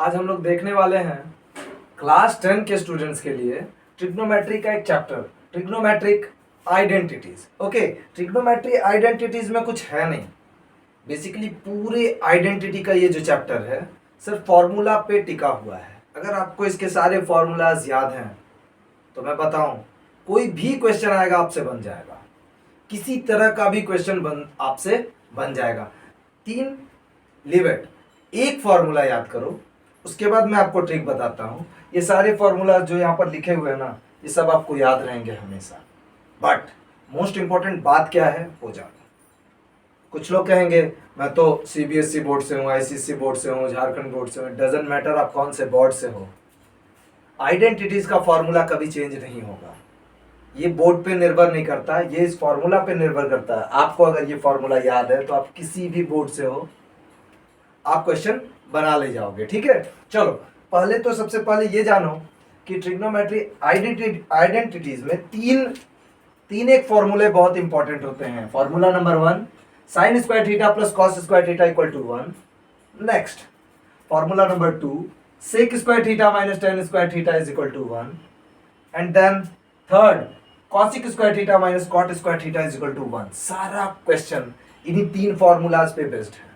आज हम लोग देखने वाले हैं क्लास 10 के स्टूडेंट्स के लिए ट्रिग्नोमेट्री का एक chapter, trigonometric identities. Okay, trigonometry identities में कुछ है नहीं, बेसिकली पूरे आइडेंटिटी का ये जो चैप्टर है सिर्फ फॉर्मूला पे टिका हुआ है। अगर आपको इसके सारे फॉर्मूलाज याद हैं तो मैं बताऊं, कोई भी क्वेश्चन आएगा आपसे बन जाएगा, किसी तरह का भी क्वेश्चन आपसे बन जाएगा। 3 लिमिट, एक फॉर्मूला याद करो, उसके बाद मैं आपको ट्रिक बताता हूँ। ये सारे फॉर्मूला जो यहाँ पर लिखे हुए हैं ना, ये सब आपको याद रहेंगे हमेशा। बट मोस्ट इंपॉर्टेंट बात क्या है वो जानो। कुछ लोग कहेंगे मैं तो सीबीएसई बोर्ड से हूँ, आईसीएसई बोर्ड से हूँ, झारखंड बोर्ड से हूँ। डजंट मैटर आप कौन से बोर्ड से हो, आइडेंटिटीज का फॉर्मूला कभी चेंज नहीं होगा। ये बोर्ड पे निर्भर नहीं करता, ये इस फॉर्मूला पे निर्भर करता है। आपको अगर ये फॉर्मूला याद है तो आप किसी भी बोर्ड से हो, आप क्वेश्चन बना ले जाओगे। ठीक है, चलो पहले तो सबसे पहले ये जानो कि ट्रिग्नोमेट्री आइडेंटिटीज में तीन एक फॉर्मूले बहुत इंपॉर्टेंट होते हैं। Formula number 1, sine square theta plus cos square theta equal to 1। Next formula number 2, sec square theta minus tan square theta is equal to 1। And then third, cosec square theta minus cot square theta is equal to 1। सारा question इन्हीं 3 formulas पे based है।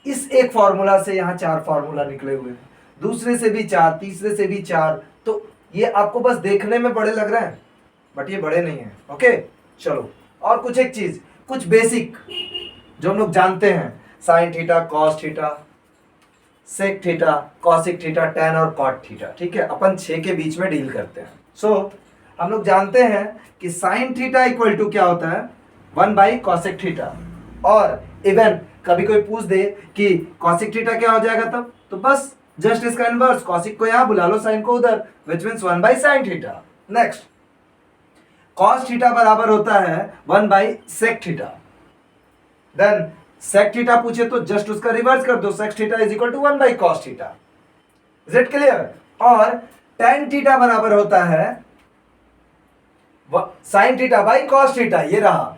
इस एक formula से यहाँ 4 formula निकले हुए हैं, दूसरे से भी 4, तीसरे से भी 4। तो ये आपको बस देखने में बड़े लग रहे हैं, बट ये बड़े नहीं हैं। ओके, चलो और कुछ एक चीज, कुछ बेसिक जो हम लोग जानते हैं, sine theta, cos theta, sec theta, cosec theta, tan और कॉट थीटा। ठीक है, अपन 6 के बीच में डील करते हैं। सो हम लोग जानते हैं कि साइन थीटा इक्वल टू क्या होता है, 1/कॉसिक थीटा। और इवन कभी कोई पूछ दे कि कॉसिक थीटा क्या हो जाएगा तब, तो बस जस्ट इसका इनवर्स, कॉसिक को यहाँ बुला लो, साइन को उधर, which means 1/sin theta. Next, cos theta बराबर होता है 1/sec theta. Then sec theta पूछे तो जस्ट उसका रिवर्स कर दो, sec theta is equal to 1/cos theta. Is it clear? और tan थीटा बराबर होता है sin theta by cos theta. ये रहा,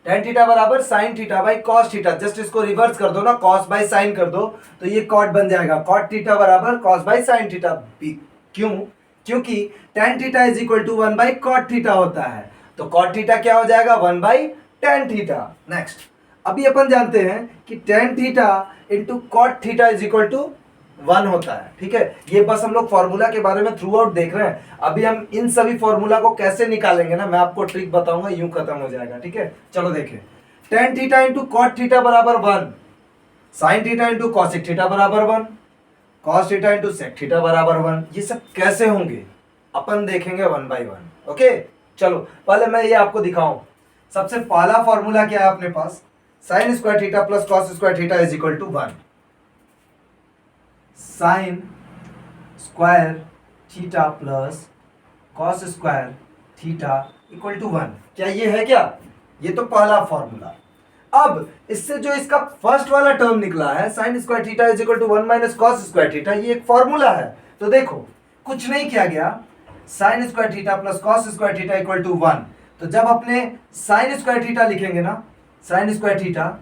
tan थीटा बराबर sin theta by cos theta. Just इसको रिवर्स कर दो ना, cos बाई sin कर दो तो ये cot बन जाएगा। cot थीटा बराबर cos बाई sin थीटा। क्यों? क्योंकि tan theta is equal to 1/cot theta होता है, तो cot थीटा क्या हो जाएगा, 1/tan थीटा। नेक्स्ट, अभी अपन जानते हैं कि tan theta into cot theta is equal to 1 होता है। ठीक है, ये बस हम लोग फॉर्मूला के बारे में थ्रू आउट देख रहे हैं। अभी हम इन सभी फॉर्मूला को कैसे निकालेंगे ना, मैं आपको ट्रिक बताऊंगा, यूं खत्म हो जाएगा। ठीक है, चलो देखें। tan theta into cot theta बराबर 1, sine theta into cosec theta बराबर 1, cos theta into sec theta बराबर 1। ये सब कैसे होंगे अपन देखेंगे 1 बाई 1। ओके, चलो पहले मैं ये आपको दिखाऊं। सबसे पहला फॉर्मूला क्या है अपने पास, sine square theta plus cos square theta is equal to 1। Sine square theta plus cos square theta equal to 1। क्या ये है क्या? ये तो पहला फॉर्मूला। अब इससे जो इसका फर्स्ट वाला टर्म निकला है, sine square theta is equal to 1 minus cos square theta, ये एक फॉर्मूला है। तो देखो कुछ नहीं किया गया, sine square theta plus cos square theta equal to 1। तो जब अपने साइन स्क्वायर थीटा लिखेंगे ना, sine square theta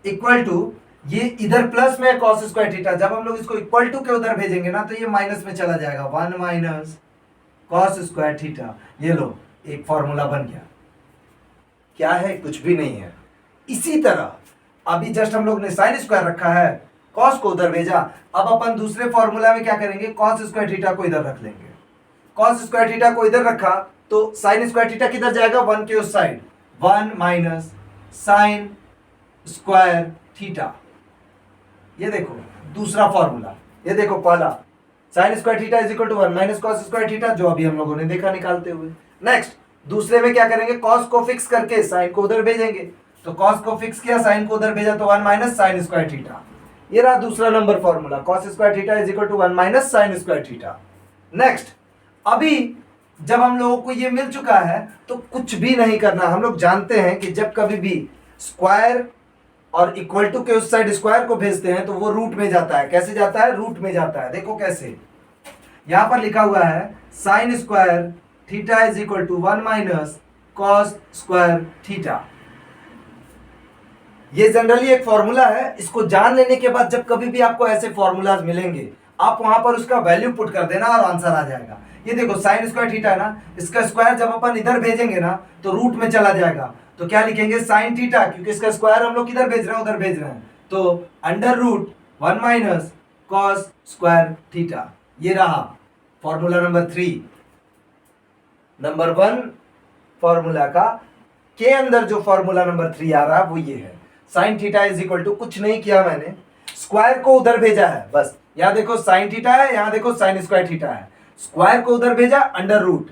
equal to, ये इधर प्लस में कॉस स्क्वायर थीटा, जब हम लोग इसको इक्वल टू के उधर भेजेंगे ना तो ये माइनस में चला जाएगा, 1 माइनस कॉस स्क्वायर थीटा। ये लो, एक फॉर्मूला बन गया। क्या है? कुछ भी नहीं है। इसी तरह अभी जस्ट हम लोग ने साइन स्क्वायर रखा है, कॉस को उधर भेजा। अब अपन दूसरे फॉर्मूला में क्या करेंगे, कॉस स्क्वायर थीटा को इधर रख लेंगे। कॉस स्क्वायर थीटा को इधर रखा तो साइन स्क्वायर थीटा किधर जाएगा, 1 के उस side, 1 minus sine square theta. ये देखो दूसरा फॉर्मूला, ये देखो पहला, sine square theta is equal to 1 minus cos square theta, जो अभी हम लोगों ने देखा निकालते हुए। नेक्स्ट, दूसरे में क्या करेंगे, कॉस को फिक्स करके साइन को उधर भेजेंगे। तो कॉस को फिक्स किया, साइन को उधर भेजा, तो 1 माइनस साइन स्क्वायर थीटा। ये रहा दूसरा number formula, cos square theta is equal to 1 minus sine square theta. Next, अभी जब हम लोगों को ये मिल चुका है तो कुछ भी नहीं करना। हम लोग जानते हैं कि जब कभी भी स्क्वायर और इक्वल टू के उस साइड स्क्वायर को भेजते हैं तो वो रूट में जाता है। कैसे जाता है? रूट में जाता है। देखो कैसे, यहां पर लिखा हुआ है sine square theta is equal to 1 minus cos square theta. ये जनरली एक फॉर्मूला है, इसको जान लेने के बाद जब कभी भी आपको ऐसे फॉर्मूलाज मिलेंगे आप वहां पर उसका वैल्यू पुट कर देना और आंसर आ जाएगा। ये देखो साइन स्क्वायर थीटा है ना, इसका स्क्वायर जब अपन इधर भेजेंगे ना तो रूट में चला जाएगा, तो क्या लिखेंगे साइन थीटा, क्योंकि इसका स्क्वायर हम लोग किधर भेज रहे हैं, उधर भेज रहे हैं, तो under root 1 minus cos square theta. ये रहा फॉर्मूला नंबर 3। नंबर 1 फॉर्मूला का के अंदर जो फॉर्मूला नंबर 3 आ रहा है वो ये है, sine theta is equal to, कुछ नहीं किया मैंने, स्क्वायर को उधर भेजा है बस। यहां देखो साइन थीटा है, यहां देखो साइन स्क्वायर थीटा है, स्क्वायर को उधर भेजा under root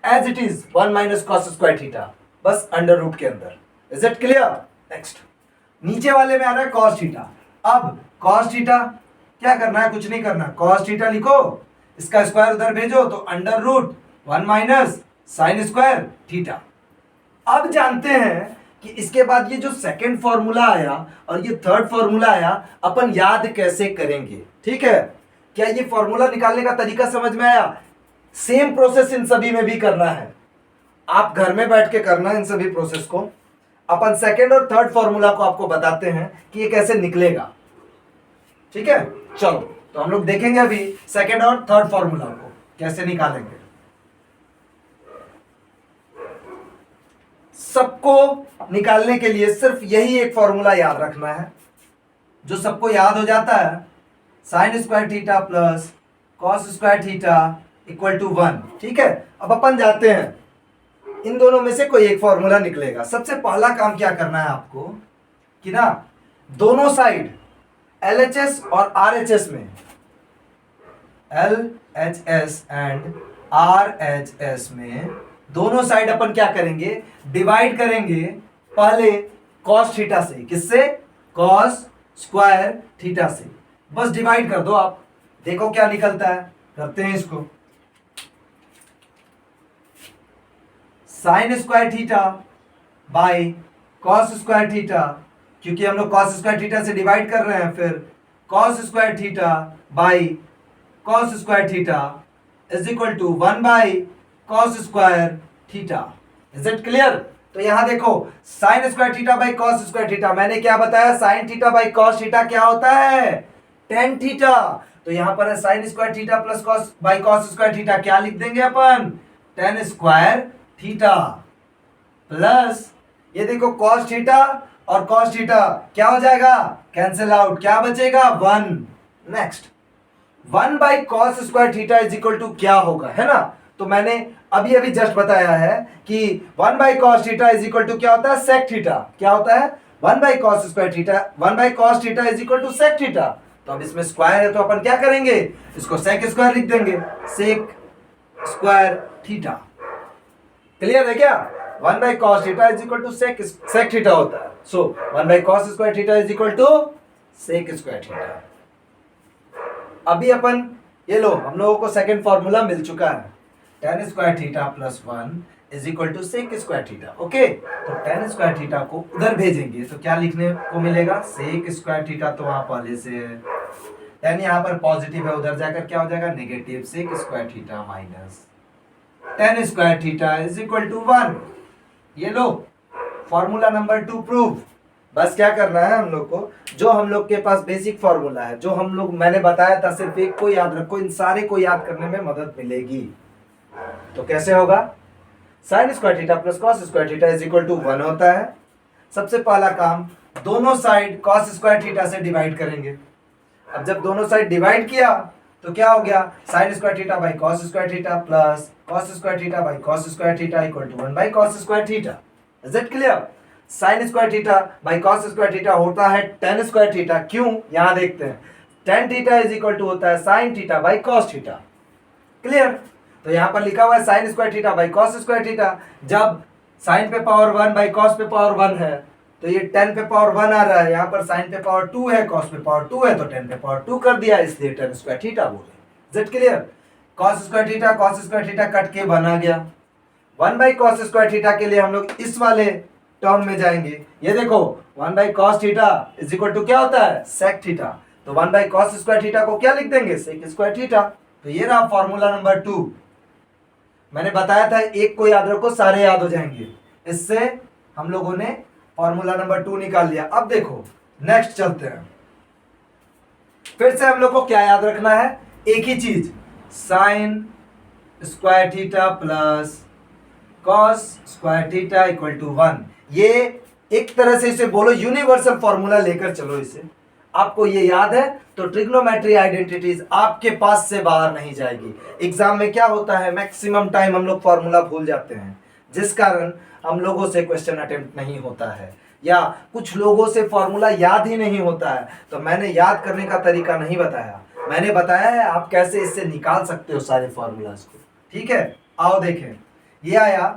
as it is 1 minus cos square theta, बस अंडर रूट के अंदर। Is it clear? नेक्स्ट नीचे वाले में आ रहा है कॉस थीटा। अब कॉस थीटा क्या करना है, कुछ नहीं करना, कॉस थीटा लिखो, इसका स्क्वायर उधर भेजो तो under root 1 minus sine square theta. अब जानते हैं कि इसके बाद ये जो सेकंड फॉर्मूला आया और ये थर्ड फॉर्मूला आया अपन याद कैसे करेंगे, ठीक है? क्या ये फॉर्मूला निकालने का तरीका समझ में आया? सेम प्रोसेस इन सभी में भी करना है, आप घर में बैठ के करना इन सभी प्रोसेस को। अपन सेकंड और थर्ड फॉर्मूला को आपको बताते हैं कि ये कैसे निकलेगा, ठीक है? चलो तो हम लोग देखेंगे अभी सेकंड और थर्ड फॉर्मूला को कैसे निकालेंगे। सबको निकालने के लिए सिर्फ यही एक फॉर्मूला याद रखना है जो सबको याद हो जाता है, sine square theta plus cos square theta equal to 1, ठीक है? अब अपन जाते हैं इन दोनों में से कोई एक फॉर्मूला निकलेगा। सबसे पहला काम क्या करना है आपको कि ना दोनों साइड LHS और RHS में, LHS एंड RHS में दोनों साइड अपन क्या करेंगे, डिवाइड करेंगे पहले कॉस थीटा से। किससे? कॉस स्क्वायर थीटा से। बस डिवाइड कर दो आप, देखो क्या निकलता है। करते हैं इसको, sine square theta by cos square theta, क्योंकि हम लोग कॉस स्क्वायर थीटा से डिवाइड कर रहे हैं, फिर cos square theta by cos square theta is equal to 1 by cos square theta. Is it clear? तो यहां देखो sine square theta by cos square theta, मैंने क्या बताया, sine theta by cos theta क्या होता है, टेन थीटा। तो यहां पर है sine square theta plus cos by cos square theta, क्या लिख देंगे अपन, टेन स्क्वायर थीटा प्लस ये देखो कॉस थीटा और कॉस थीटा क्या हो जाएगा, कैंसिल आउट, क्या बचेगा 1। Next 1 by cos square theta is equal to क्या होगा, है ना? तो मैंने अभी अभी जस्ट बताया है कि 1 by cos theta is equal to क्या होता है, सेक थीटा। क्या होता है, 1 by cos square theta, 1 by cos theta is equal to sec theta. तो अब इसमें स्क्वायर है तो अपन क्या करेंगे, इसको सेक स्क्वायर लिख देंगे, सेक स्क्वायर थीटा। क्लियर है क्या? 1 by cos theta is equal to sec theta होता है। So 1 by cos square theta is equal to sec square theta. अभी अपन ये लो, हम लोगों को सेकंड फॉर्मूला मिल चुका है, tan square theta plus 1 is equal to sec square theta. Okay, तो टेन स्क्वायर थीटा को उधर भेजेंगे तो क्या लिखने को मिलेगा, सेक स्क्वायर थीटा तो वहां पहले से है, टेन यहाँ पर पॉजिटिव है, उधर जाकर क्या हो जाएगा negative, sec square theta minus tan square theta is equal to 1। ये लो फॉर्मूला नंबर 2 प्रूव। बस क्या करना है हम लोग को, जो हम लोग के पास बेसिक फॉर्मूला है, जो हम लोग मैंने बताया था, सिर्फ एक को याद रखो, इन सारे को याद करने में मदद मिलेगी। तो कैसे होगा, sine square theta plus cos square theta is equal to 1 होता है। सबसे पहला काम, दोनों साइड कॉस स्क्वायर थीटा से डिवाइड करेंगे। अब जब दोनों साइड डिवाइड किया तो क्या हो गया, sine square theta by cos square theta plus cos square theta by cos square theta equal to 1 by cos square theta. Is it clear? Sine square theta by cos square theta होता है tan square theta. क्यों, यहां देखते हैं, tan theta is equal to होता है sine theta by cos theta. Clear? तो यहां पर लिखा हुआ है sine square theta by cos square theta. जब साइन पे पावर 1 बाई कॉस पे पावर 1 है तो ये टेन पे पावर 1 आ रहा है, यहाँ पर साइन पे पावर 2 है, कॉस पे पावर 2 है, तो टेन पे पावर 2 कर दिया, इसलिए टेन स्क्वायर थीटा बोले। Is it clear? Cos square theta cut के बना गया। 1 बाई कॉस स्क्वायर थीटा के लिए हम लोग इस वाले टर्म में जाएंगे। ये देखो 1 by cos theta is equal to क्या होता है, सेक थीटा। तो 1 बाई कॉस स्क्वायर थीटा को क्या लिख देंगे, सेक स्क्वायर थीटा। तो ये रहा फॉर्मूला नंबर 2। मैंने बताया था एक को याद रखो, सारे याद हो जाएंगे। इससे हम लोगों ने फॉर्मूला नंबर 2 निकाल लिया। अब देखो नेक्स्ट चलते हैं। फिर से हम लोग को क्या याद रखना है, एक ही चीज, sine square theta plus cos square theta equal to 1। ये एक तरह से इसे बोलो यूनिवर्सल फॉर्मूला लेकर चलो इसे। आपको ये याद है तो ट्रिग्नोमेट्री आइडेंटिटीज आपके पास से बाहर नहीं जाएगी। एग्जाम में क्या होता है, मैक्सिमम टाइम हम लोग फॉर्मूला भूल जाते हैं, जिस कारण हम लोगों से क्वेश्चन अटेम्प्ट नहीं होता है, या कुछ लोगों से फॉर्मूला याद ही नहीं होता है। तो मैंने याद करने का तरीका नहीं बताया, मैंने बताया है आप कैसे इससे निकाल सकते हो सारे फॉर्मूलाज को। ठीक है, आओ देखें, ये आया।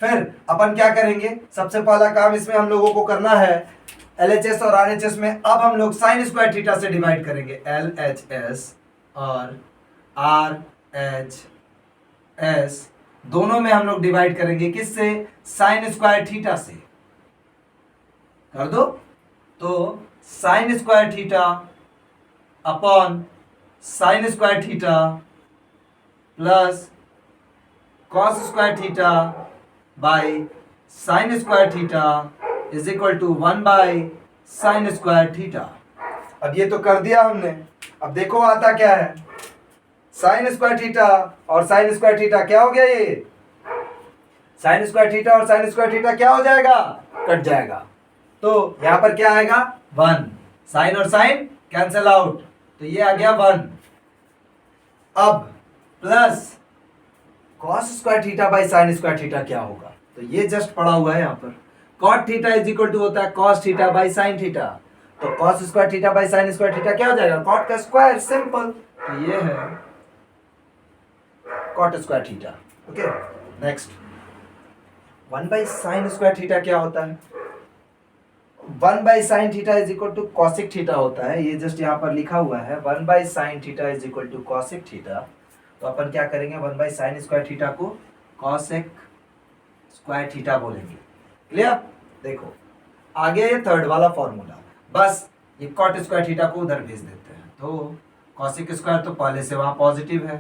फिर अपन क्या करेंगे, सबसे पहला काम इसमें हम लोगों को करना है, LHS और RHS में अब हम लोग साइन स्क्वायर थीटा से डिवाइड करेंगे। LHS और RHS दोनों में हम लोग डिवाइड करेंगे किससे, साइन स्क्वायर थीटा से। कर दो, तो sine square theta upon sine square theta plus cos square theta by sine square theta is equal to 1 by sine square theta. अब ये तो कर दिया हमने। अब देखो आता क्या है, साइन स्क्वायर थीटा और साइन स्क्वायर थीटा क्या हो गया, ये साइन स्क्वायर थीटा और साइन स्क्वायर थीटा क्या हो जाएगा, कट जाएगा। तो यहां पर क्या आएगा, 1। साइन और साइन कैंसिल आउट, तो ये आ गया 1। अब plus cos square theta by sine square theta क्या होगा, तो ये जस्ट पड़ा हुआ है यहाँ पर। Cot theta is equal to होता है cos theta by sine theta, तो cos square theta by sine square theta क्या हो जाएगा, कॉट का स्क्वायर, सिंपल। तो ये है cot square theta. Okay, next 1 by sine square theta क्या होता है, 1 by sine theta is equal to cosec theta होता है। ये जस्ट यहाँ पर लिखा हुआ है 1 by sine theta is equal to cosec theta. तो अपन क्या करेंगे, 1 बाई साइन स्क्वायर थीटा को कॉसिक स्क्वायर थीटा बोलेंगे। क्लियर, देखो आगे ये थर्ड वाला फॉर्मूला, बस ये कॉट स्क्वायर थीटा को उधर भेज देते हैं। तो कॉसिक स्क्वायर तो पहले से वहां पॉजिटिव है,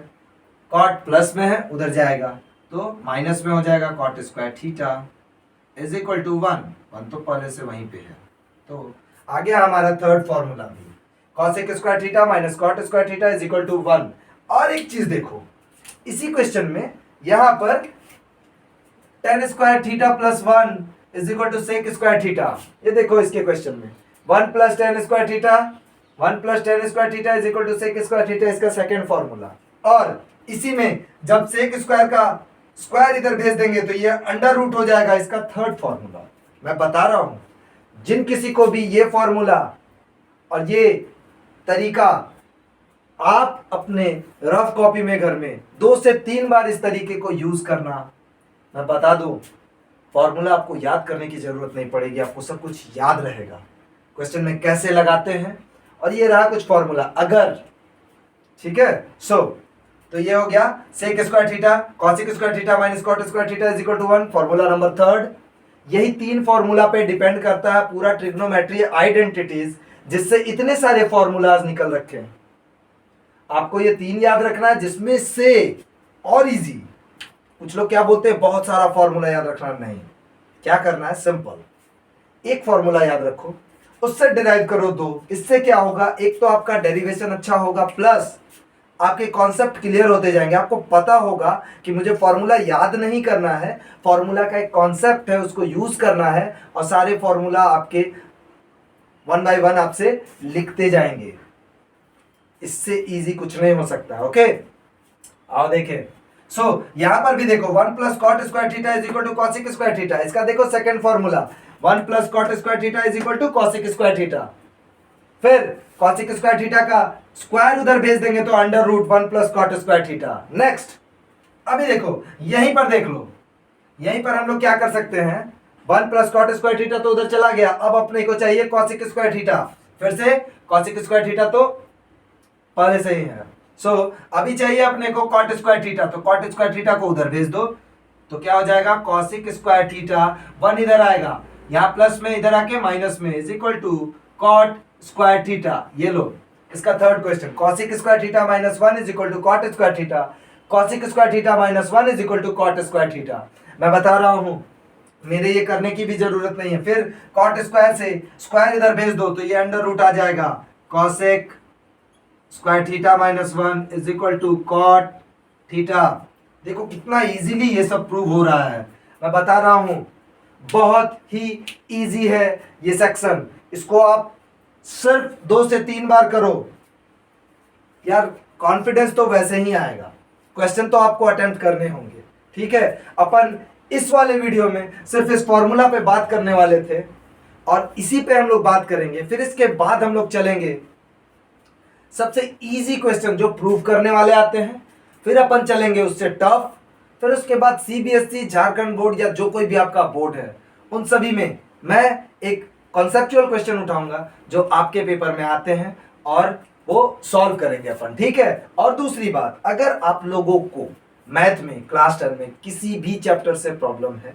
कॉट प्लस में है उधर जाएगा तो माइनस में हो जाएगा, cot square theta is equal to 1 तो पहले से वहीं पे है। तो आगे हमारा थर्ड फॉर्मूला भी cosec square theta minus cot square theta is equal to 1। और एक चीज देखो इसी क्वेश्चन में यहाँ पर tan square theta plus 1 is equal to sec square theta. ये देखो इसके क्वेश्चन में 1 plus tan square theta, 1 plus tan square theta is equal to sec square theta, इसका सेकंड फॉर्मूला। और इसी में जब सेक स्क्वायर का स्क्वायर इधर भेज देंगे तो ये अंडर रूट हो जाएगा, इसका थर्ड फॉर्मूला। मैं बता रहा हूं जिन किसी को भी ये फॉर्मूला और ये तरीका आप अपने रफ कॉपी में घर में 2 से 3 बार इस तरीके को यूज करना, मैं बता दूं फॉर्मूला आपको याद करने की जरूरत नहीं पड़ेगी, आपको सब कुछ याद रहेगा क्वेश्चन में कैसे लगाते हैं। और ये रहा कुछ फॉर्मूला अगर, ठीक है। तो ये हो गया sec square theta cosec square theta minus cot square theta is equal to 1, formula number third. यही 3 फॉर्मूला पे डिपेंड करता है पूरा ट्रिग्नोमेट्री आइडेंटिटीज, जिससे इतने सारे फॉर्मूलाज निकल रखे हैं। आपको ये 3 याद रखना है, जिसमें से और इजी, कुछ लोग क्या बोलते हैं बहुत सारा फॉर्मूला याद रखना, नहीं, क्या करना है सिंपल एक फॉर्मूला याद रखो, उससे डिराइव करो 2। इससे क्या होगा, एक तो आपका डेरिवेशन अच्छा होगा, प्लस आपके कॉन्सेप्ट क्लियर होते जाएंगे। आपको पता होगा कि मुझे फॉर्मूला याद नहीं करना है, फॉर्मूला का एक कॉन्सेप्ट है उसको यूज करना है, और सारे फॉर्मूला आपके 1 बाय 1 आपसे लिखते जाएंगे। इससे इजी कुछ नहीं हो सकता। ओके, आओ देखें। यहां पर भी देखो 1 plus cot square theta is equal to cosec square theta, इसका देखो second formula 1 plus cot square theta is equal to cosec square theta. फिर कॉसिक स्क्वायर थीटा का स्क्वायर उधर भेज देंगे तो under root 1 plus cot square theta. Next, अभी देखो यहीं पर देख लो, यहीं पर हम लोग क्या कर सकते हैं, 1 प्लस कॉट स्क्वायर थीटा तो उधर चला गया, अब अपने को चाहिए कॉसिक स्क्वायर थीटा। फिर से कॉसिक स्क्वायर थीटा तो पहले से ही है, अभी चाहिए अपने को कॉट स्क्वायर थीटा, तो कॉट स्क्वायर थीटा को उधर भेज दो तो क्या हो जाएगा, कॉसिक स्क्वायर थीटा 1 इधर आएगा, यहाँ प्लस में इधर आके माइनस में is equal to cot square theta. ये लो इसका third question, cosec square theta minus 1 is equal to cot square theta, cosec square theta minus 1 is equal to cot square theta. मैं बता रहा हूं मेरे ये करने की भी जरूरत नहीं है। फिर कॉट स्क्वायर से स्क्वायर इधर भेज दो तो ये अंडर रूट आ जाएगा, cosec square theta minus 1 is equal to cot theta. देखो कितना इजीली ये सब प्रूव हो रहा है, मैं बता रहा हूं बहुत ही इजी है ये सेक्शन। इसको आप सिर्फ 2 से 3 बार करो यार, कॉन्फिडेंस तो वैसे ही आएगा। क्वेश्चन तो आपको अटेम्प्ट करने होंगे, ठीक है। अपन इस वाले वीडियो में सिर्फ इस फॉर्मूला पे बात करने वाले थे और इसी पे हम लोग बात करेंगे। फिर इसके बाद हम लोग चलेंगे सबसे इजी क्वेश्चन जो प्रूव करने वाले आते हैं, फिर अपन चलेंगे उससे टफ, फिर उसके बाद सीबीएसई, झारखंड बोर्ड या जो कोई भी आपका बोर्ड है उन सभी में मैं एक कॉन्सेप्चुअल क्वेश्चन उठाऊंगा जो आपके पेपर में आते हैं और वो सॉल्व करेंगे अपन, ठीक है। और दूसरी बात, अगर आप लोगों को मैथ में क्लास 10 में किसी भी चैप्टर से प्रॉब्लम है,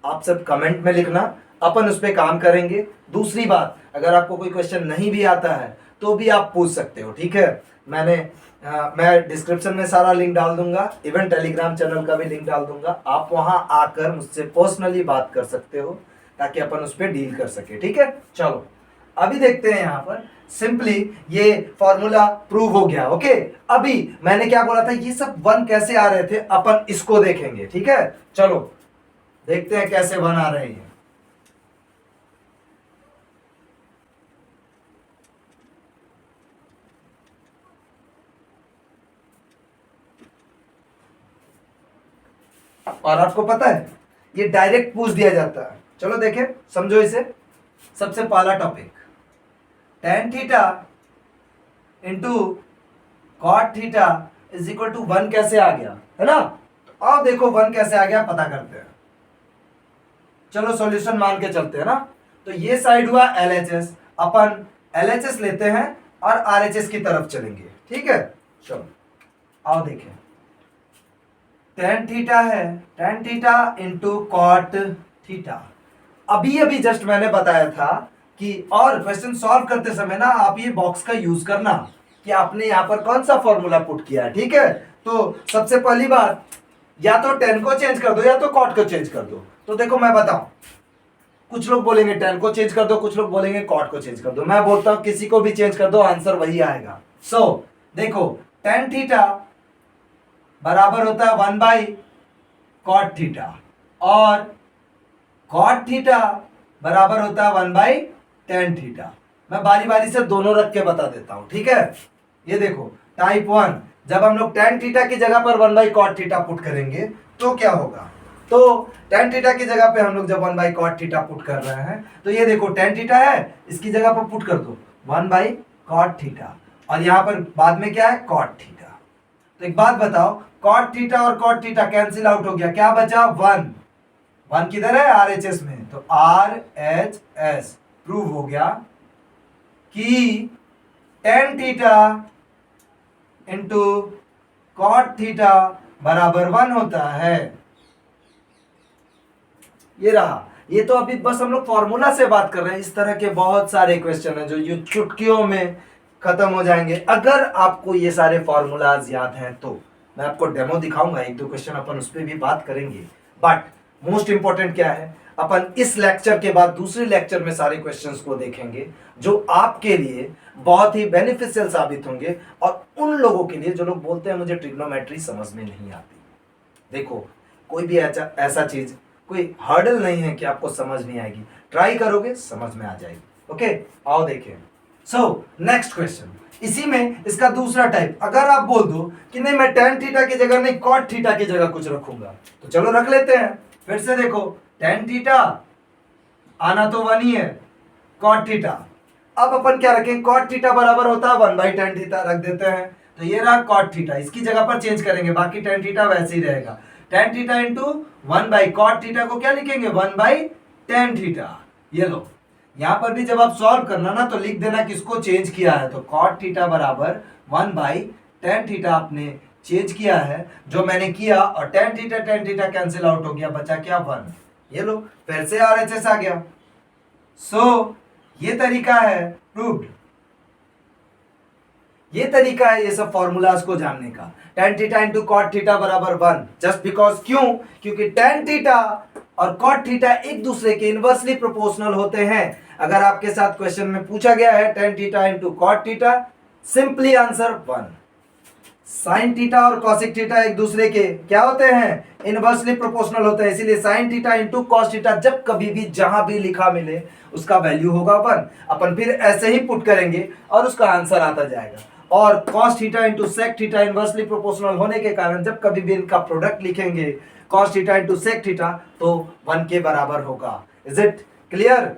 आप सब कमेंट में लिखना, अपन उस पर काम करेंगे। दूसरी बात, अगर आपको कोई क्वेश्चन नहीं भी आता है तो भी आप पूछ सकते हो, ठीक है। मैं डिस्क्रिप्शन में सारा लिंक डाल दूंगा, इवन टेलीग्राम चैनल का भी लिंक डाल दूंगा, आप वहां आकर मुझसे पर्सनली बात कर सकते हो ताकि अपन उस पर डील कर सके, ठीक है। चलो अभी देखते हैं यहाँ पर सिंपली ये फॉर्मूला प्रूव हो गया, ओके। अभी मैंने क्या बोला था, ये सब 1 कैसे आ रहे थे, अपन इसको देखेंगे, ठीक है। चलो देखते हैं कैसे 1 आ रहे हैं। और आपको पता है ये डायरेक्ट पूछ दिया जाता है। चलो देखें, समझो इसे। सबसे पहला topic, tan theta into cot theta is equal to 1 कैसे आ गया, है ना। तो अब देखो 1 कैसे आ गया पता करते हैं। चलो सॉल्यूशन मान के चलते हैं ना। तो ये साइड हुआ LHS, अपन LHS लेते हैं और RHS की तरफ चलेंगे, ठीक है। चलो आओ देखें, tan थीटा है, tan theta into cot theta. अभी अभी जस्ट मैंने बताया था कि, और क्वेश्चन सॉल्व करते समय ना आप ये बॉक्स का यूज करना कि आपने यहाँ पर कौन सा फॉर्मूला पुट किया है, ठीक है। तो सबसे पहली बात, या तो tan को चेंज कर दो या तो कॉट को चेंज कर दो। तो देखो मैं बताऊं, कुछ लोग बोलेंगे tan को चेंज कर दो, कुछ लोग बोलेंगे कॉट को चेंज कर दो। मैं बोलता हूं किसी को भी चेंज कर दो, आंसर वही आएगा। सो देखो tan थीटा बराबर होता है 1 बाई कॉट थीटा और कॉट थीटा बराबर होता है 1 बाई tan थीटा। मैं बारी बारी से दोनों रख के बता देता हूं, ठीक है। ये देखो टाइप 1, जब हम लोग tan थीटा की जगह पर 1 बाई कॉट थीटा पुट करेंगे तो क्या होगा, तो tan थीटा की जगह पे हम लोग जब 1 बाई कॉट थीटा पुट कर रहे हैं तो ये देखो tan थीटा है, इसकी जगह पर पुट कर दो 1 बाई कॉट थीटा और यहां पर बाद में क्या है कॉट थीटा। तो एक बात बताओ, कॉट थीटा और कॉट थीटा कैंसिल आउट हो गया, क्या बचा 1 किधर है RHS में, तो RHS प्रूव हो गया कि tan theta into cot theta बराबर 1 होता है। ये रहा, ये तो अभी बस हम लोग फॉर्मूला से बात कर रहे हैं। इस तरह के बहुत सारे क्वेश्चन हैं जो ये चुटकियों में खत्म हो जाएंगे। अगर आपको ये सारे फॉर्मूलाज याद हैं तो मैं आपको डेमो दिखाऊंगा, 1-2 क्वेश्चन अपन उस पर भी बात करेंगे। बट मोस्ट इंपॉर्टेंट क्या है, अपन इस लेक्चर के बाद दूसरे लेक्चर में सारे क्वेश्चंस को देखेंगे जो आपके लिए बहुत ही बेनिफिशियल साबित होंगे और उन लोगों के लिए जो लोग बोलते हैं मुझे ट्रिग्नोमेट्री समझ में नहीं आती। देखो कोई भी ऐसा चीज, कोई हर्डल नहीं है कि आपको समझ नहीं आएगी, ट्राई करोगे समझ में आ जाएगी, ओके। आओ देखें। सो नेक्स्ट क्वेश्चन, इसी में इसका दूसरा टाइप, अगर आप बोल दो कि नहीं मैं tan थीटा की जगह नहीं कॉट थीटा की जगह कुछ रखूंगा, तो चलो रख लेते हैं। फिर से देखो tan थीटा आना तो 1 ही है, कॉट थीटा, अब अपन क्या रखेंगे, कॉट थीटा बराबर होता है 1 बाई tan थीटा, रख देते हैं। तो ये रहा कॉट थीटा, इसकी जगह पर चेंज करेंगे, बाकी tan थीटा वैसे ही रहेगा। tan theta into 1 by cot theta को क्या लिखेंगे 1 बाई tan थीटा। ये लो, यहां पर भी जब आप सॉल्व करना ना तो लिख देना किसको चेंज किया है, तो कॉट थीटा बराबर 1 बाई tan थीटा आपने चेंज किया है जो मैंने किया, और tan थीटा कैंसिल आउट हो गया, बचा क्या 1। ये लो फिर से RHS आ गया। सो ये तरीका है प्रूव्ड, ये तरीका है ये सब फॉर्मूलाज को जानने का। tan theta into cot theta बराबर 1, जस्ट बिकॉज क्यों, क्योंकि tan थीटा और कॉट थीटा एक दूसरे के इनवर्सली प्रोपोर्शनल होते हैं। अगर आपके साथ क्वेश्चन में पूछा गया है tan theta into cot theta, simply answer 1। Sine theta और कॉसिक थीटा एक दूसरे के क्या होते हैं, इनवर्सली प्रोपोर्शनल होते हैं, इसीलिए sign theta into cos theta जब कभी भी जहां भी लिखा मिले उसका वैल्यू होगा 1। अपन फिर ऐसे ही पुट करेंगे और उसका आंसर आता जाएगा। और cos theta into sec theta inversely proportional होने के कारण जब कभी भी इनका प्रोडक्ट लिखेंगे cos theta into sec theta तो 1 के बराबर होगा। Is it clear?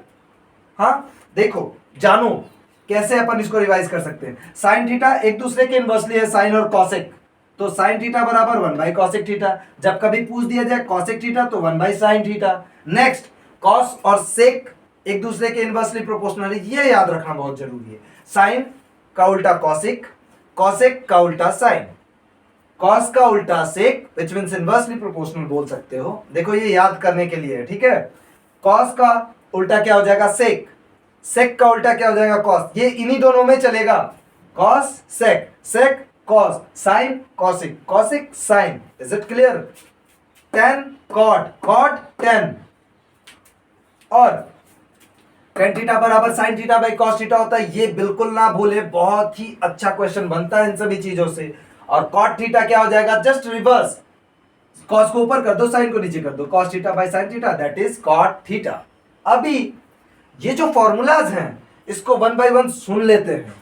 हाँ, देखो जानो कैसे अपन इसको रिवाइज कर सकते हैं। साइन थीटा एक दूसरे के इनवर्सली है, साइन और कॉसेक, तो साइन थीटा बराबर 1 बाई कॉसेक थीटा। जब कभी पूछ दिया जाए कॉसेक थीटा तो 1 by sine theta. Next, cos और सेक एक दूसरे के इनवर्सली प्रोपोर्शनल है, ये याद रखना बहुत जरूरी है। साइन का उल्टा कॉसिक, कॉसेक का उल्टा साइन, कॉस का उल्टा सेक विच मींस इनवर्सली प्रोपोर्शनल बोल सकते हो। देखो ये याद करने के लिए है, ठीक है। कॉस का उल्टा क्या हो जाएगा, सेक, सेक का उल्टा क्या हो जाएगा, कॉस। ये इन्हीं दोनों में चलेगा, cos sec, sec cos, sine cosec, cosec sine. Is it clear? Tan cot, cot tan, और टेन थीटा बराबर sine theta by cos theta होता है। ये बिल्कुल ना भूले, बहुत ही अच्छा क्वेश्चन बनता है इन सभी चीजों से। और कॉट थीटा क्या हो जाएगा, जस्ट रिवर्स, कॉस को ऊपर कर दो, साइन को नीचे कर दो, cos theta by sine theta, that is cot theta. अभी ये जो फॉर्मूलाज हैं इसको 1 बाय 1 सुन लेते हैं,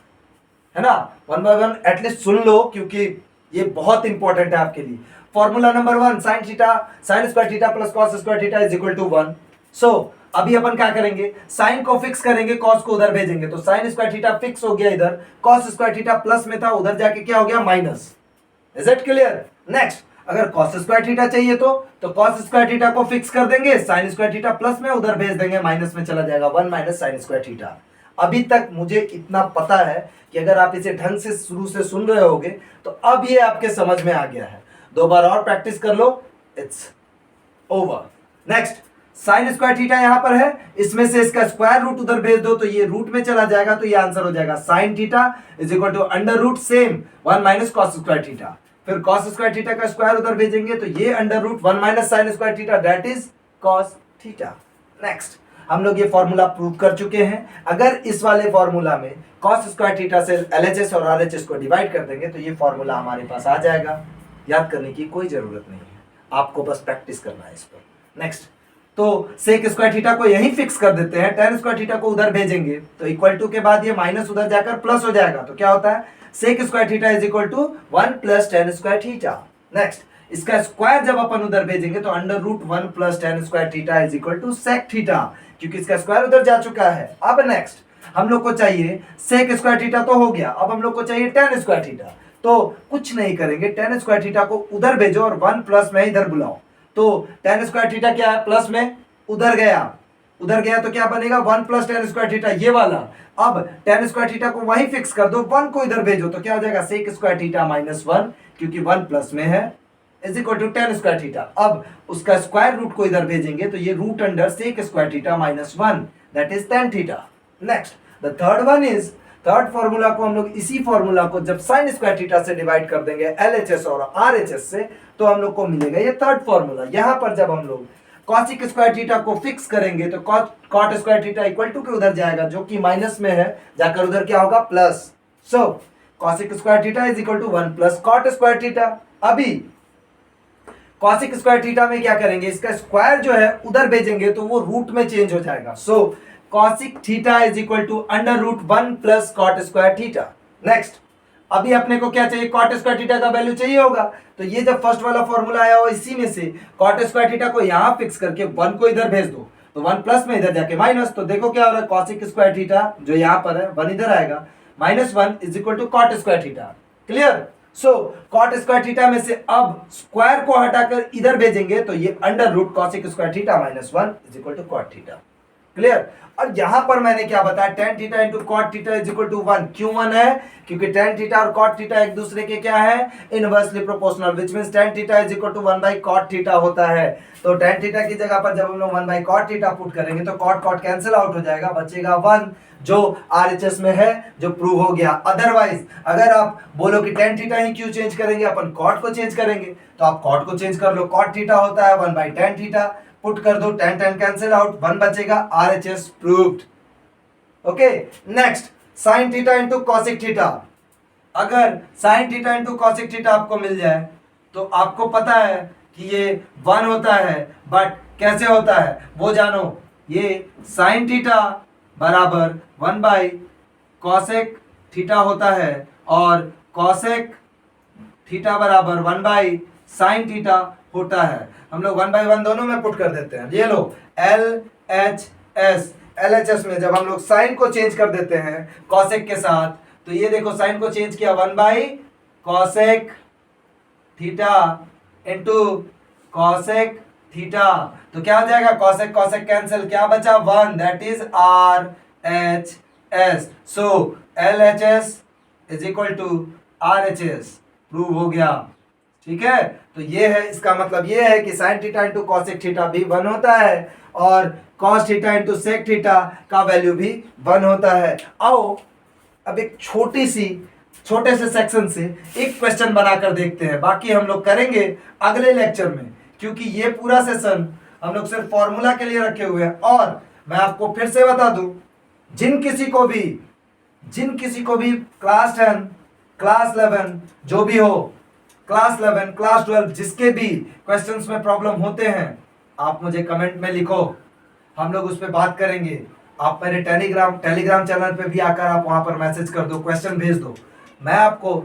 है ना। 1 बाय 1 एटलीस्ट सुन लो, क्योंकि ये बहुत इंपॉर्टेंट है आपके लिए। Formula number 1, sine theta sine square theta plus cos square theta is equal to 1। So अभी अपन क्या करेंगे, साइन को फिक्स करेंगे, कॉस को उधर भेजेंगे, तो साइन स्क्वायर थीटा फिक्स हो गया इधर, कॉस स्क्वायर थीटा प्लस में था, उधर जाके क्या हो गया, minus. Is it clear? Next, अगर cos स्क्वायर थीटा चाहिए तो cos स्क्वायर थीटा को फिक्स कर देंगे, sin स्क्वायर थीटा प्लस में, उधर भेज देंगे, माइनस में चला जाएगा, 1 माइनस साइन स्क्वायर थीटा। अभी तक मुझे इतना पता है कि अगर आप इसे ढंग से शुरू से सुन रहे होगे तो अब ये आपके समझ में आ गया है। 2 बार और प्रैक्टिस कर लो, it's over. Next, sine square theta यहां पर है, इसमें से इसका स्क्वायर रूट उधर भेज दो तो ये रूट में चला जाएगा, तो ये आंसर हो जाएगा sine theta is equal to under root same 1 minus cos square theta. फिर cos स्क्वायर थीटा का स्क्वायर उधर भेजेंगे तो ये under root 1 minus sine square theta, that is cos theta. Next, हम लोग ये फॉर्मूला प्रूव कर चुके हैं। अगर इस वाले फॉर्मूला में cos स्क्वायर थीटा से LHS और RHS को डिवाइड कर देंगे तो ये फॉर्मूला हमारे पास आ जाएगा। याद करने की कोई जरूरत नहीं है, आपको बस प्रैक्टिस करना है इस पर। नेक्स्ट, तो सेक स्क्वायर थीटा को यहीं फिक्स कर देते हैं, tan स्क्वायर थीटा को उधर भेजेंगे तो इक्वल टू के बाद ये माइनस उधर जाकर प्लस हो जाएगा, तो क्या होता है, sec square theta is equal to 1 plus tan square theta. Next, इसका स्क्वायर जब अपन उधर भेजेंगे तो under root 1 plus tan square theta is equal to sec theta, क्योंकि इसका स्क्वायर उधर जा चुका है। अब नेक्स्ट हम लोग को चाहिए सेक स्क्वायर थीटा तो हो गया, अब हम लोग को चाहिए tan स्क्वायर थीटा। तो कुछ नहीं करेंगे, tan स्क्वायर थीटा को उधर भेजो और 1 प्लस में इधर बुलाओ, तो tan स्क्वायर थीटा क्या है, प्लस में उधर गया तो क्या बनेगा, 1 प्लस tan स्क्वायर थीटा, ये वाला। अब tan स्क्वायर थीटा को वहीं फिक्स कर दो, 1 को इधर भेजो तो क्या हो जाएगा, सेक स्क्वायर थीटा माइनस 1, क्योंकि 1 प्लस में है, is equal to tan square theta. अब उसका स्क्वायर रूट को इधर भेजेंगे तो ये root under sec square theta minus 1, that is tan theta. Next, the third one is, third formula को हम लोग इसी फॉर्मूला को जब साइन स्क्वायर थीटा से डिवाइड कर देंगे LHS और RHS से, तो हम लोग को मिलेगा ये थर्ड फॉर्मूला। यहां पर जब हम लोग कॉसिक स्क्वायर थीटा को फिक्स करेंगे तो cot square theta equal to के उधर जाएगा, जो कि माइनस में है, जाकर उधर क्या होगा, plus. So cosec square theta is equal to 1 plus cot square theta. अभी कॉसिक स्क्वायर थीटा में क्या करेंगे, इसका स्क्वायर जो है उधर भेजेंगे तो वो रूट में चेंज हो जाएगा। So cosec theta is equal to under root 1 plus cot square theta. Next, अभी अपने को क्या चाहिए, कॉट स्क्वायर थीटा का वैल्यू चाहिए होगा, तो ये जब फर्स्ट वाला फॉर्मूला आया हो इसी में से कॉट स्क्वायर थीटा को यहां फिक्स करके 1 को इधर भेज दो, तो 1 प्लस में इधर जाके माइनस, तो देखो क्या हो रहा है, कॉसिक स्क्वायर थीटा जो यहां पर है 1 इधर आएगा, minus 1 is equal to cot square theta. Clear? So cot square theta में से अब स्क्वायर को हटाकर इधर भेजेंगे तो ये under root cosec square theta minus 1 is equal to cot theta. Clear? और यहां पर मैंने क्या बताया, tan theta into cot theta is equal to 1। क्यों 1 है? क्योंकि tan थीटा और कॉट थीटा एक दूसरे के क्या है, inversely proportional, which means tan theta is equal to 1 by cot theta होता है। तो tan थीटा की जगह पर जब हम लोग 1 बाई कॉट थीटा पुट करेंगे तो कॉट कॉट कैंसिल आउट हो जाएगा, बचेगा 1 जो RHS में है, जो प्रूव हो गया। अदरवाइज अगर आप बोलो कि tan थीटा ही क्यों चेंज करेंगे, अपन कॉट को चेंज करेंगे, तो आप कॉट को चेंज कर लो, कॉट थीटा होता है 1 बाई tan थीटा, पुट कर दो, 10 10 कैंसिल आउट, 1 बचेगा, RHS proved. Okay, next sine theta into cosec theta. अगर sine theta into cosec theta आपको मिल जाए तो आपको पता है कि ये 1 होता है, बट कैसे होता है वो जानो। ये साइन थीटा बराबर 1 बाई कॉसेक थीटा होता है और कॉसेक थीटा बराबर 1 बाई साइन थीटा होता है। हम लोग 1 बाई 1 दोनों में पुट कर देते हैं। ये लो LHS, LHS में जब हम लोग साइन को चेंज कर देते हैं कॉसेक के साथ, तो ये देखो साइन को चेंज किया 1 by cosec theta into cosec theta, तो क्या हो जाएगा, कॉसेक कॉसेक कैंसिल, क्या बचा 1, दैट इज RHS। सो LHS is equal to RHS, prove हो गया। ठीक है, तो ये है, इसका मतलब ये है कि sine theta into cosec theta भी 1 होता है और cos theta into sec theta का वैल्यू भी 1 होता है। आओ अब एक छोटे से सेक्शन से एक क्वेश्चन बनाकर देखते हैं, बाकी हम लोग करेंगे अगले लेक्चर में, क्योंकि ये पूरा सेशन हम लोग सिर्फ फॉर्मूला के लिए रखे हुए हैं। और मैं आपको फिर से बता दूं, जिन किसी को भी क्लास 10 क्लास 11 जो भी हो, क्लास 11 क्लास 12 जिसके भी क्वेश्चंस में प्रॉब्लम होते हैं, आप मुझे कमेंट में लिखो, हम लोग उस पर बात करेंगे। आप मेरे टेलीग्राम चैनल पे भी आकर आप वहां पर मैसेज कर दो, क्वेश्चन भेज दो, मैं आपको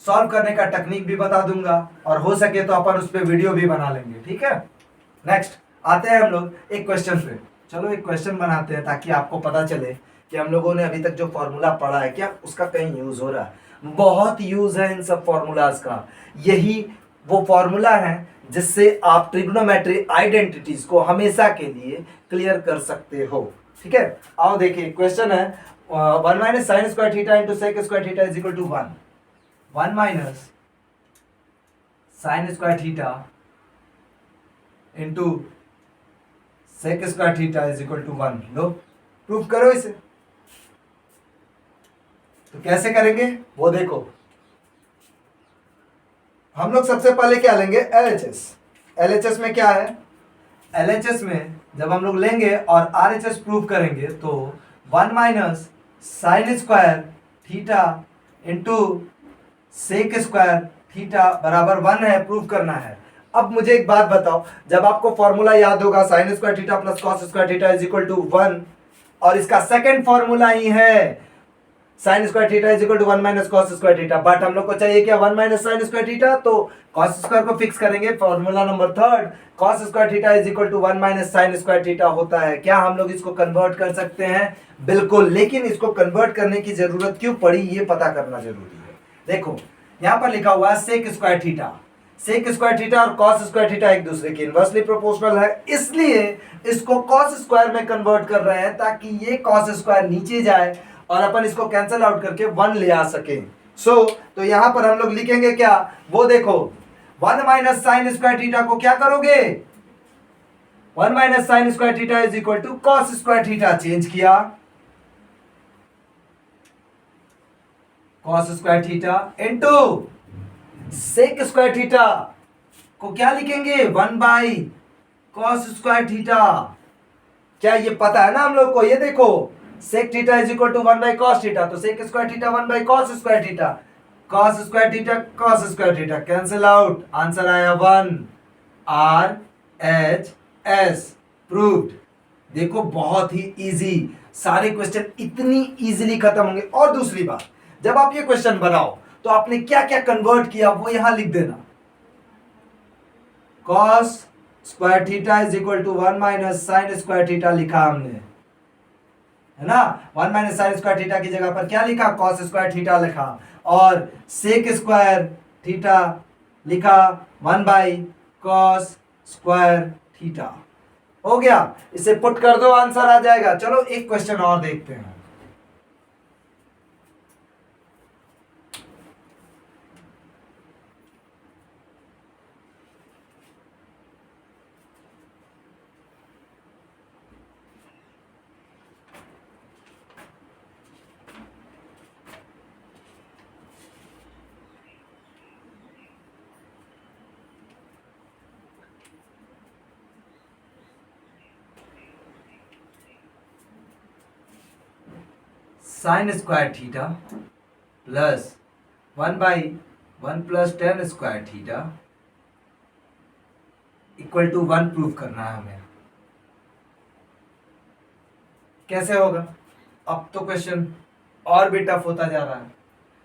सॉल्व करने का टेक्निक भी बता दूंगा और हो सके तो अपन उस पर वीडियो भी बना लेंगे। ठीक है, नेक्स्ट आते हैं हम लोग एक क्वेश्चन पे। चलो एक क्वेश्चन बनाते हैं ताकि आपको पता चले कि हम लोगों ने अभी तक जो फॉर्मूला पढ़ा है क्या उसका कहीं यूज हो रहा है। बहुत यूज है इन सब फॉर्मूलाज का। यही वो फॉर्मूला है जिससे आप ट्रिग्नोमेट्री आइडेंटिटीज को हमेशा के लिए क्लियर कर सकते हो। ठीक है, आओ देखिए क्वेश्चन है 1 minus sine square theta into sec square theta is equal to 1। 1 minus sine square theta into sec square theta is equal to 1। लो प्रूफ करो इसे। तो कैसे करेंगे वो देखो। हम लोग सबसे पहले क्या लेंगे, LHS। LHS में क्या है, LHS में जब हम लोग लेंगे और RHS प्रूव करेंगे तो 1 minus sine square theta into sec square theta बराबर 1 है, प्रूव करना है। अब मुझे एक बात बताओ, जब आपको फॉर्मूला याद होगा sine square theta plus cos square theta is equal to 1, और इसका सेकंड फॉर्मूला ही है sine square theta is equal to 1 minus cos square theta, but हम लोग को चाहिए क्या 1 माइनस साइन स्क्वायर थीटा, तो कॉस स्क्वायर को फिक्स करेंगे। Formula number 3 cos square theta is equal to 1 minus sine square theta होता है। क्या हम लोग इसको कन्वर्ट कर सकते हैं? बिल्कुल, लेकिन इसको कन्वर्ट करने की जरूरत क्यों पड़ी ये पता करना जरूरी है। देखो यहां पर लिखा हुआ है sec square theta. Sec square theta और कॉस स्क्वायर थीटा एक दूसरे के इनवर्सली प्रोपोर्शनल है, इसलिए इसको कॉस स्क्वायर में कन्वर्ट कर रहे हैं ताकि ये कॉस स्क्वायर नीचे जाए और अपन इसको कैंसिल आउट करके 1 ले आ सके। तो यहां पर हम लोग लिखेंगे क्या, वो देखो 1 माइनस साइन स्क्वायर थीटा को क्या करोगे, 1 minus sine square theta is equal to cos square theta, change किया cos square theta into sec square theta को क्या लिखेंगे 1 बाई कॉस स्क्वायर थीटा। क्या ये पता है ना हम लोग को, ये देखो sec theta is equal to 1 by cos theta, तो sec square theta 1 by cos square theta, cos square theta cos square theta cancel out, answer आया 1, RHS प्रूव्ड। देखो बहुत ही इजी, सारे क्वेश्चन इतनी इजीली खत्म होंगे। और दूसरी बात, जब आप ये क्वेश्चन बनाओ तो आपने क्या क्या कन्वर्ट किया वो यहां लिख देना। Cos square theta is equal to 1 minus sine square theta लिखा हमने, है ना। 1 माइनस साइन स्क्वायर थीटा की जगह पर क्या लिखा, कॉस स्क्वायर थीटा लिखा, और सेक स्क्वायर थीटा लिखा 1 बाई कॉस स्क्वायर थीटा। हो गया, इसे पुट कर दो, आंसर आ जाएगा। चलो एक क्वेश्चन और देखते हैं। Sine square theta plus 1/1 plus tan square theta equal to 1 prove करना है हमें। कैसे होगा? अब तो क्वेश्चन और भी टफ होता जा रहा है,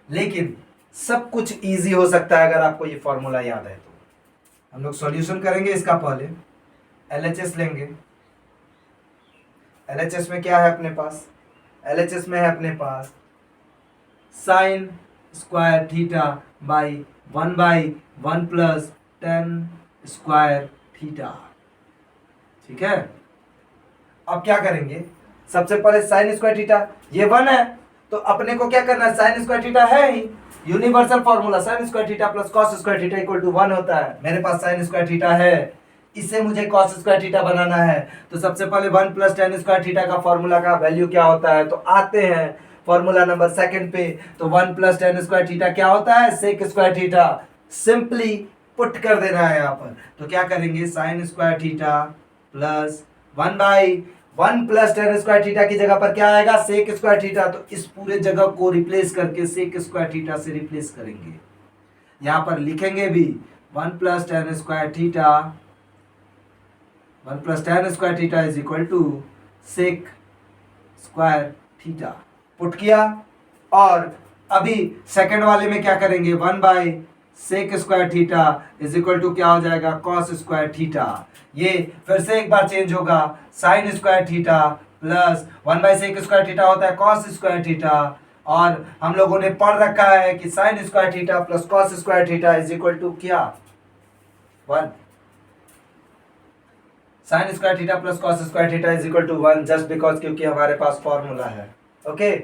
लेकिन सब कुछ इजी हो सकता है अगर आपको ये फॉर्मूला याद है तो। हम लोग सॉल्यूशन करेंगे इसका। पहले एलएचएस लेंगे। एलएचएस में क्या है अपने पास? एलएचएस में है अपने पास sine square theta by 1/1 plus tan square theta. ठीक है, अब क्या करेंगे? सबसे पहले साइन स्क्वायर थीटा, ये 1 है तो अपने को क्या करना है? साइन स्क्वायर थीटा है ही, universal formula sine square theta plus cos square theta equal to 1 होता है। मेरे पास साइन स्क्वायर थीटा है, इसे मुझे कॉस स्क्वायर थीटा बनाना है, तो सबसे पहले 1 प्लस टेन स्क्वायर थीटा का फॉर्मूला का वैल्यू क्या होता है? तो आते हैं फॉर्मूला नंबर सेकंड पे। तो 1 प्लस टेन स्क्वायर थीटा क्या होता है? Sec square theta. Simply put कर देना है यहाँ पर। तो क्या करेंगे? Sine square theta plus 1/1 plus tan square theta की जगह पर क्या आएगा? Sec square theta. तो इस पूरे जगह को रिप्लेस करके सेक स्क्वायर थीटा से रिप्लेस करेंगे। यहाँ पर लिखेंगे भी 1 plus tan square theta, 1 plus tan square theta is equal to sec square theta. Put किया। और अभी सेकंड वाले में क्या करेंगे? 1 sec square theta is equal to क्या हो जाएगा? Cos square theta. ये फिर से एक बार चेंज होगा, sine square theta plus 1 sec square theta होता है कॉस स्क्वायर थीटा। और हम लोगों ने पढ़ रखा है कि sine square theta plus cos square theta is equal to क्या? 1। Sine square theta plus cos square theta is equal to 1 just because, क्योंकि हमारे पास फॉर्मूला है। ओके,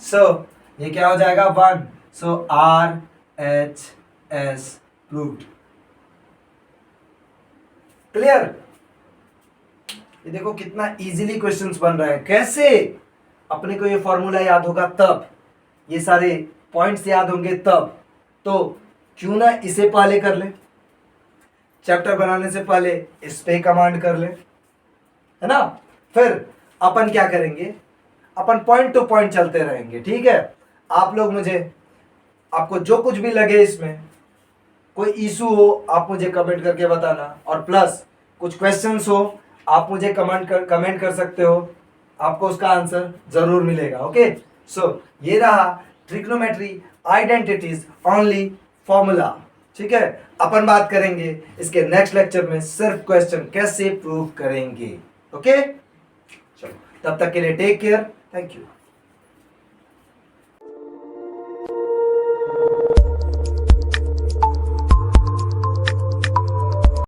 सो ये क्या हो जाएगा? 1। So R H S proved. Clear? ये देखो कितना इजीली क्वेश्चंस बन रहे हैं। कैसे? अपने को ये फॉर्मूला याद होगा तब, ये सारे पॉइंट्स याद होंगे तब। तो क्यों ना इसे पहले कर ले, चैप्टर बनाने से पहले इस पे कमांड कर ले, है ना? फिर अपन क्या करेंगे? अपन पॉइंट टू पॉइंट चलते रहेंगे। ठीक है, आप लोग मुझे, आपको जो कुछ भी लगे इसमें कोई इशू हो आप मुझे कमेंट करके बताना, और प्लस कुछ क्वेश्चंस हो आप मुझे कमेंट कर सकते हो, आपको उसका आंसर जरूर मिलेगा। ओके, सो ये रहा ट्रिग्नोमेट्री आइडेंटिटीज ओनली फॉर्मूला। ठीक है, अपन बात करेंगे इसके नेक्स्ट लेक्चर में सिर्फ क्वेश्चन कैसे प्रूव करेंगे। ओके, चलो तब तक के लिए टेक केयर, थैंक यू।